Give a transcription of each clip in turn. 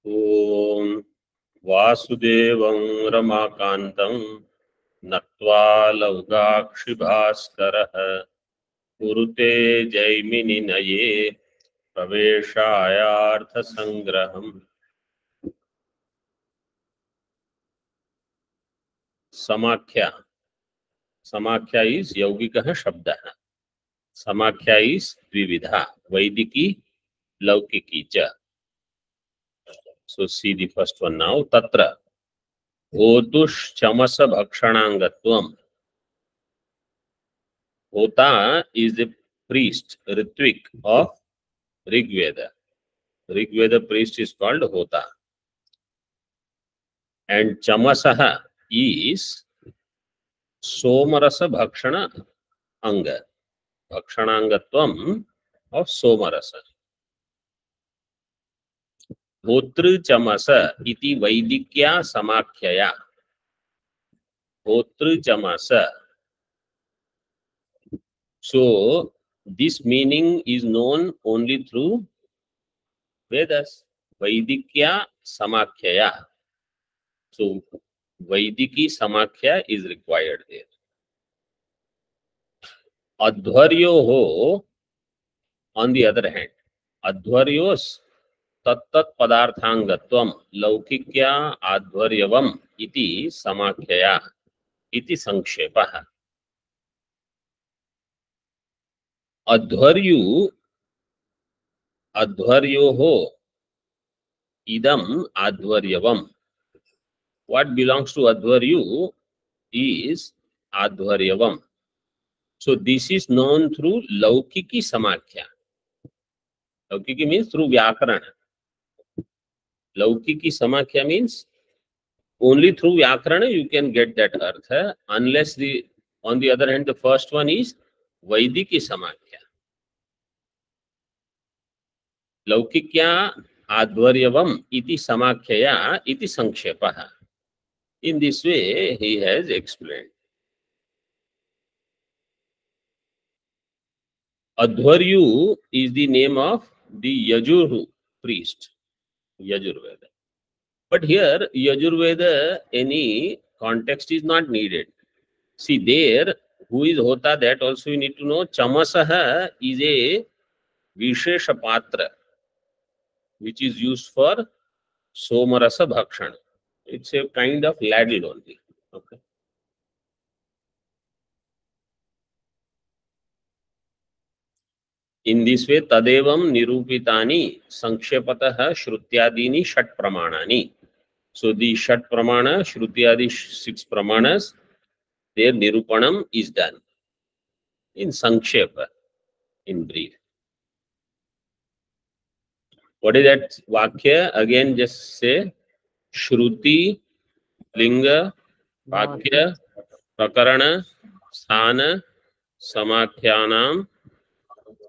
ओम वासुदेवं रमाकान्तं नत्वा लौगाक्षिभास्करः कुरुते जैमिनिनये प्रवेशायार्थसंग्रहम्। समाख्या समाख्या इज यौगिकः शब्दः। समाख्या इज द्विविधा, वैदिकी लौकिकी च। So see the first one now. Tatra होतुश्चमस भक्षणांगत्वम्. Hota is the priest, Ritvik of Rig Veda. Rig Veda priest is called Hota. And Chamasaha is Somarasa Bhakshana Anga. Bhakshanangatvam of Somarasa. Hotru Chamasa iti Vaidikya Samakhyaya. Hotru Chamasa. So this meaning is known only through Vedas. Vaidikya Samakhyaya. So Vaidiki Samakhya is required there. Adhvaryoho, on the other hand, Adhvaryos tattat padarthangatvam laukikya adhvaryavam iti samakhyaya iti sankshepaha. Adhvaryoho idam adhvaryavam. What belongs to Adhvaryu is adhvaryavam. So this is known through laukiki samakhya. Laukiki means through Vyakarana. Laukiki Samakhya means only through Vyakarana you can get that Artha, unless on the other hand, the first one is Vaidiki Samakhya. Laukikya Adhvaryavam iti Samakhyaya iti Sankshepaha. In this way, he has explained. Adhvaryu is the name of the Yajur priest, Yajurveda. But here, Yajurveda, any context is not needed. See there, who is Hota, that also you need to know. Chamasaha is a Vishesha Patra, which is used for Somarasa Bhakshana. It's a kind of ladle only. Okay. In this way, Tadevam Nirupitani Sankshepataha Shrutyadini Shat Pramanani. So the Shat Pramana, Shrutyadi 6 Pramanas, their Nirupanam is done in Sankshepa, in brief. What is that Vakya? Again, just say Shruti, Linga, Vakya, Prakarana, Sthana, Samakyanam,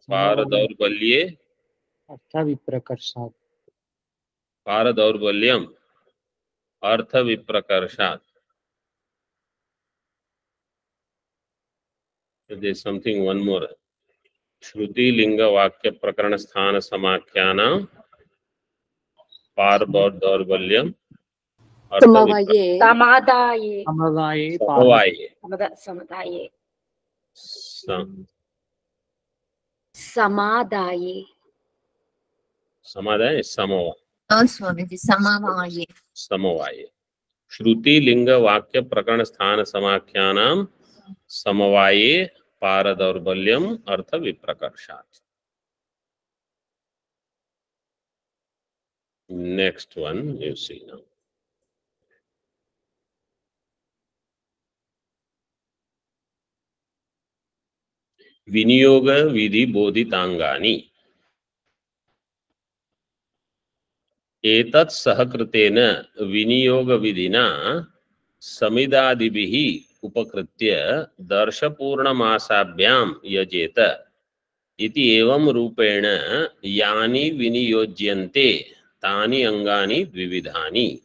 Paradaurbalye, Arthaviprakarshat. Paradaurbaliam, Arthaviprakarshat. There's something, one more. Shruti, Linga, Vakya, Prakarana, Sthana, Samakyanam, Paradaurbaliam, Samavaye. Samadaye. Samavaye. Samadaye. Samadaye. Samadaya is Samava. No, Swamiji, Samavaye. Samavaye. Shruti, Linga, Vakya, Prakarana, Sthana, Samakyanam, Samavaye, Paradaurbaliam, Artha Viprakarshat. Next one, you see now. Viniyoga Vidhi Bodhitangani. Etat Sahakritena Viniyoga Vidhina Samidadibihi Upakritya Darshapurna Masabhyam Yajeta iti evam rupena yani viniyojyante tani angani dvividhani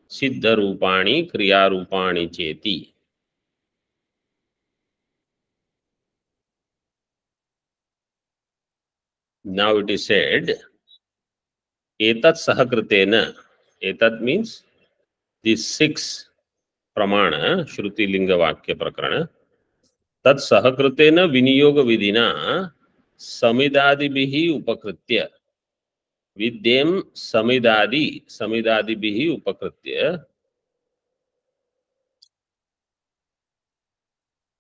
siddha rupani kriya rupani cheti. Now it is said, एतत् सहकृतेन, एतत् means these 6 pramana shruti linga vakya prakara, tat सहकृतेन विनियोग विधिना समिदादिभिः उपकृत्य, with them समिदादिभिः उपकृत्य,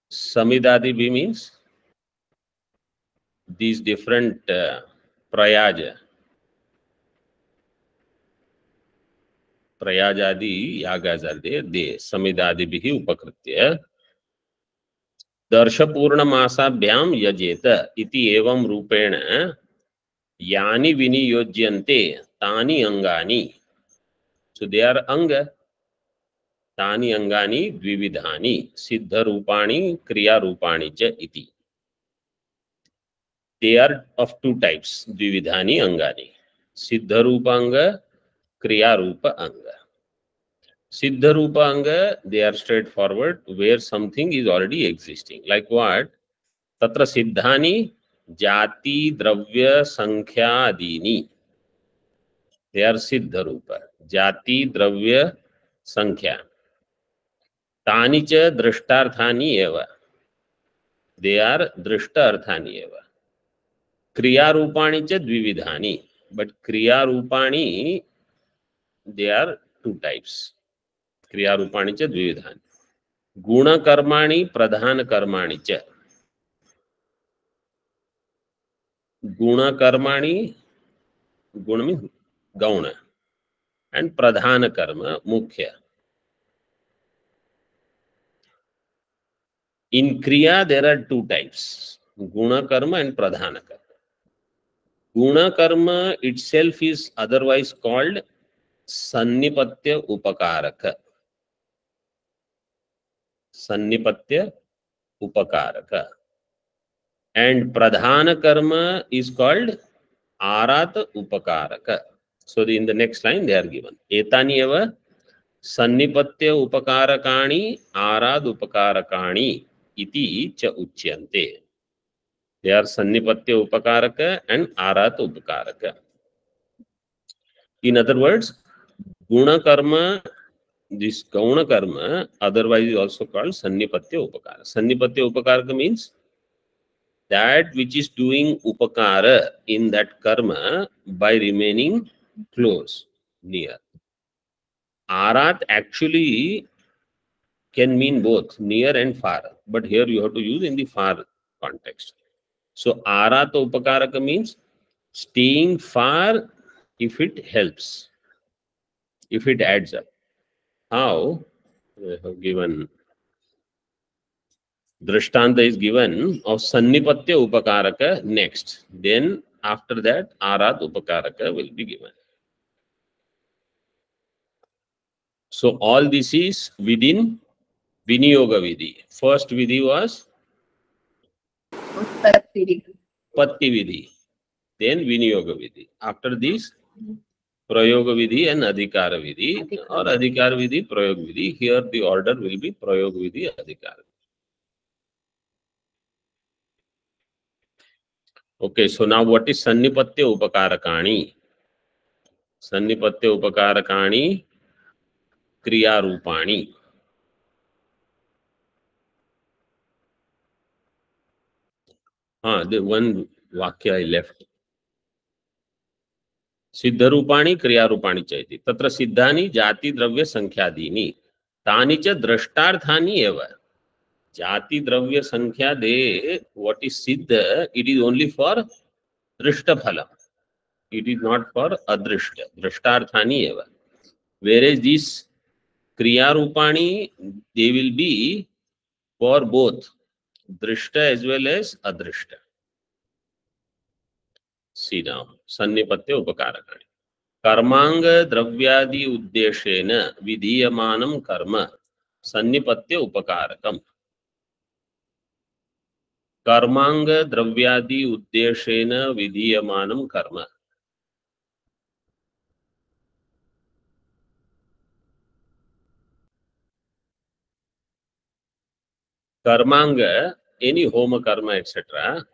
samidadibhi means these different prayajadi yagas are there, they samidadibhi upakritya दर्शपूर्णमासाभ्याम यजेत इति एवं रूपेण यानि विनियोज्यन्ते तानि अंगानि, so they are anga, तानि अंगानि द्विविधानि सिद्ध रूपाणि क्रिया रूपाणि च इति. They are of 2 types, द्विविधानि अंगानि, सिद्ध रूप अंग, क्रिया रूप अंग. Siddha Rupa Anga, they are straightforward, where something is already existing. Like what? Tatra Siddhani Jati Dravya Sankhya Adini. They are Siddha Rupa. Jati Dravya Sankhya. Tani cha Drishtarthani eva. They are Drishtarthani eva. Kriya Rupani cha Dvividhani. But Kriya Rupani, they are 2 types. क्रिया रूपाणि च द्विविधानि. गुण कर्माणि प्रधान कर्माणि च. गुण कर्माणि, गुण मीन्स गौण, and pradhana karma, mukhya. In kriya there are 2 types, guna karma and pradhana karma. Guna karma itself is otherwise called sannipatya upakaraka. Sannipatya upakaraka. And pradhana karma is called arat upakaraka. So in the next line they are given. Etani eva sannipatya upakarakani arad upakarakani iti cha uchyante. They are sannipatya upakaraka and arat upakaraka. In other words, guna karma, this gauna karma, otherwise is also called sannipatya upakara. Sannipatya upakaraka means that which is doing upakara in that karma by remaining close, near. Arat actually can mean both near and far, but here you have to use in the far context. So arat upakaraka means staying far if it helps, if it adds up. How? I have given Drishtanta is given of Sannipatya Upakaraka next. Then after that Arat Upakaraka will be given. So all this is within Viniyoga Vidhi. First Vidhi was Utpatti Patti Vidhi. Then Viniyoga Vidhi. After this Prayoga Vidhi and Adhikara Vidhi or Adhikara Vidhi, Prayoga Vidhi. Here the order will be Prayoga Vidhi, Adhikara. Okay, so now what is Sannipatya Upakarakani? Sannipatya Upakarakani Kriya Rupani. The one Vakya I left. Siddha Rupani Kriya Rupani chaiti. Tatra Siddhani Jati Dravya Sankhyaadini. Tani cha Drashtarthani eva. Jati Dravya Sankhya de, what is Siddha, it is only for Drishta Phala. It is not for Adrishta. Drashtarthani eva. Whereas this Kriya Rupani, they will be for both Drishta as well as Adrishta. See now, Sannipatya Upakarakani. Karmanga Dravyadi Uddeshena Vidhiyamanam Karma Sannipatya Upakarakam. Karmanga Dravyadi Uddeshena Vidhiyamanam Karma. Karmanga, any homa karma, etc.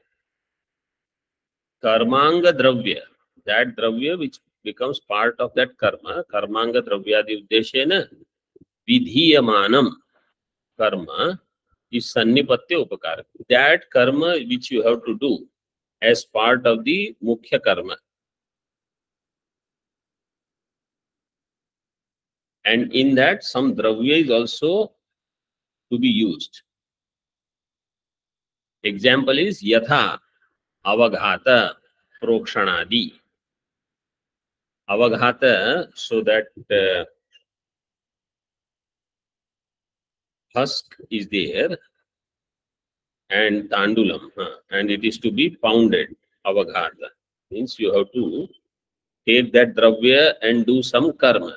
Karmanga Dravya, that Dravya which becomes part of that karma. Karmanga dravyadi uddeshena vidhiyamanam karma is sannipatya upakara. That karma which you have to do as part of the mukhya karma. And in that, some dravya is also to be used. Example is yatha, avaghata, prokshanadi. Avaghata, so that husk is there, and tandulam, and it is to be pounded. Avaghata means you have to take that dravya and do some karma.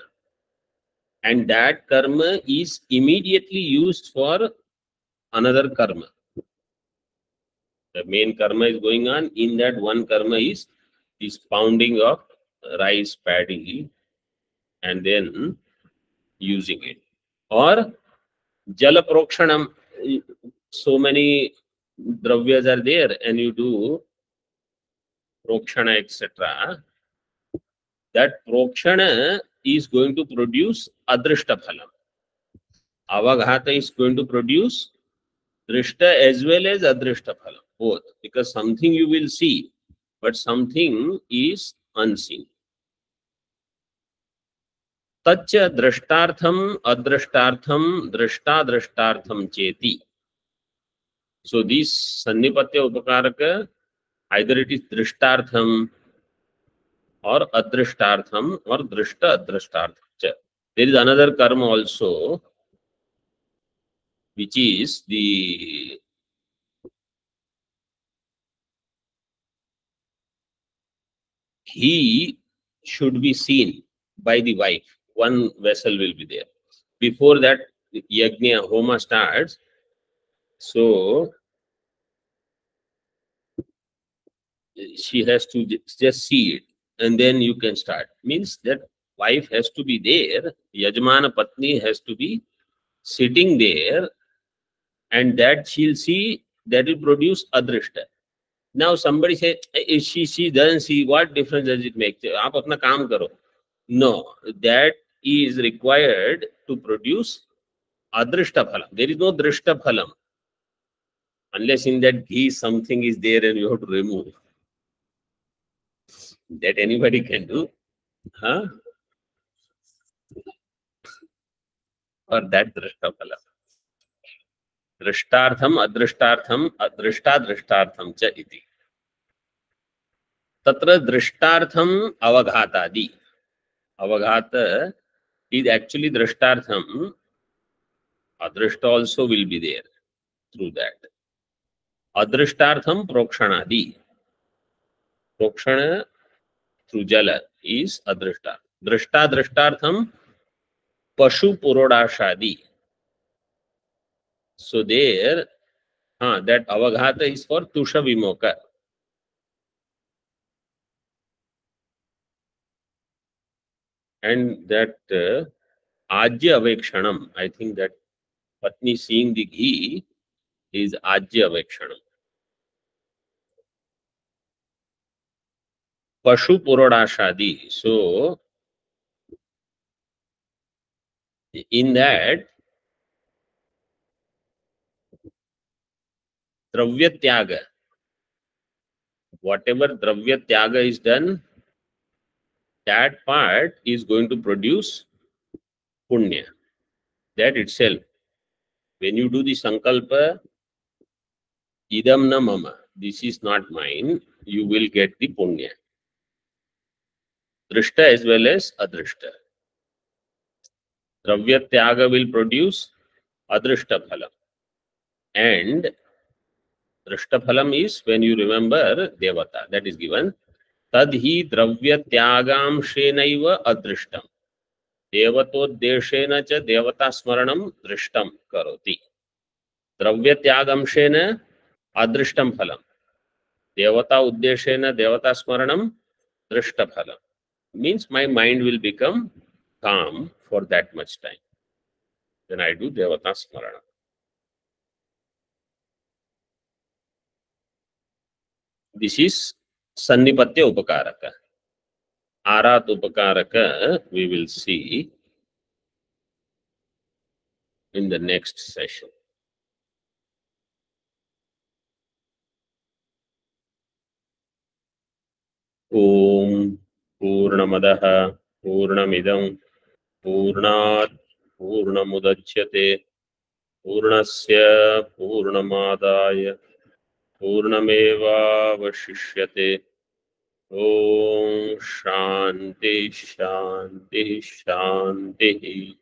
And that karma is immediately used for another karma. The main karma is going on. In that, one karma is this pounding of rice paddy and then using it. Or jala prokshanam, so many dravyas are there and you do prokshana, etc. That prokshana is going to produce adrishta phalam. Avaghata is going to produce drishta as well as adrishta phalam, both, because something you will see, but something is unseen. Tacha drashtartham adrishtartham drishta drashtartham cheti. So this sannipatya upakaraka, either it is drishtartham or adrishtartham or drishta adrishtartham. There is another karma also, which is the he should be seen by the wife. One vessel will be there. Before that, yajna, homa starts. So she has to just see it, and then you can start. Means that wife has to be there. Yajmana Patni has to be sitting there, and that she'll see, that will produce adrishta. Now somebody say, she doesn't see, what difference does it make? Aap apna kaam karo. No, that is required to produce adrishta phalam. There is no drishta phalam. Unless in that ghee something is there and you have to remove. That anybody can do. Huh? Or that drishta phalam. Drishtartham, adrishtartham, adrishta drishtartham cha iti. Tatra drishtartham avaghatadi. Avaghata is actually drishtartham. Adrishta also will be there through that. Adrishtartham prokshanadi. Prokshana through jala is adrishta. Drishta drishtartham pashu purodashadi. So there, that avaghata is for tusha vimoka. And that ajya avekshanam, I think that patni seeing the ghee is ajya avekshanam. Pashu purodashadi. So in that, dravya tyaga, whatever dravya tyaga is done, that part is going to produce punya. That itself, when you do the sankalpa, idam na mama, this is not mine, you will get the punya. Drishta as well as adrishta. Dravya tyaga will produce adrishta phalam. And drishta phalam is when you remember devata, that is given. Tadhi dravya tyagam shenaiva adrishtam. Devatodeshena cha devata smaranam drishtam karoti. Dravya tyagamshena adrishtam phalam. Devata uddeshena devata smaranam drishta phalam. Means my mind will become calm for that much time. Then I do devata smarana. This is sannipatya upakaraka. Arat Upakaraka we will see in the next session. Om Purnamadah Purnamidam Purnat Purnamudachyate Purnasya Purnamadaya Purnamevavashishyate. Om Shanti Shanti Shanti.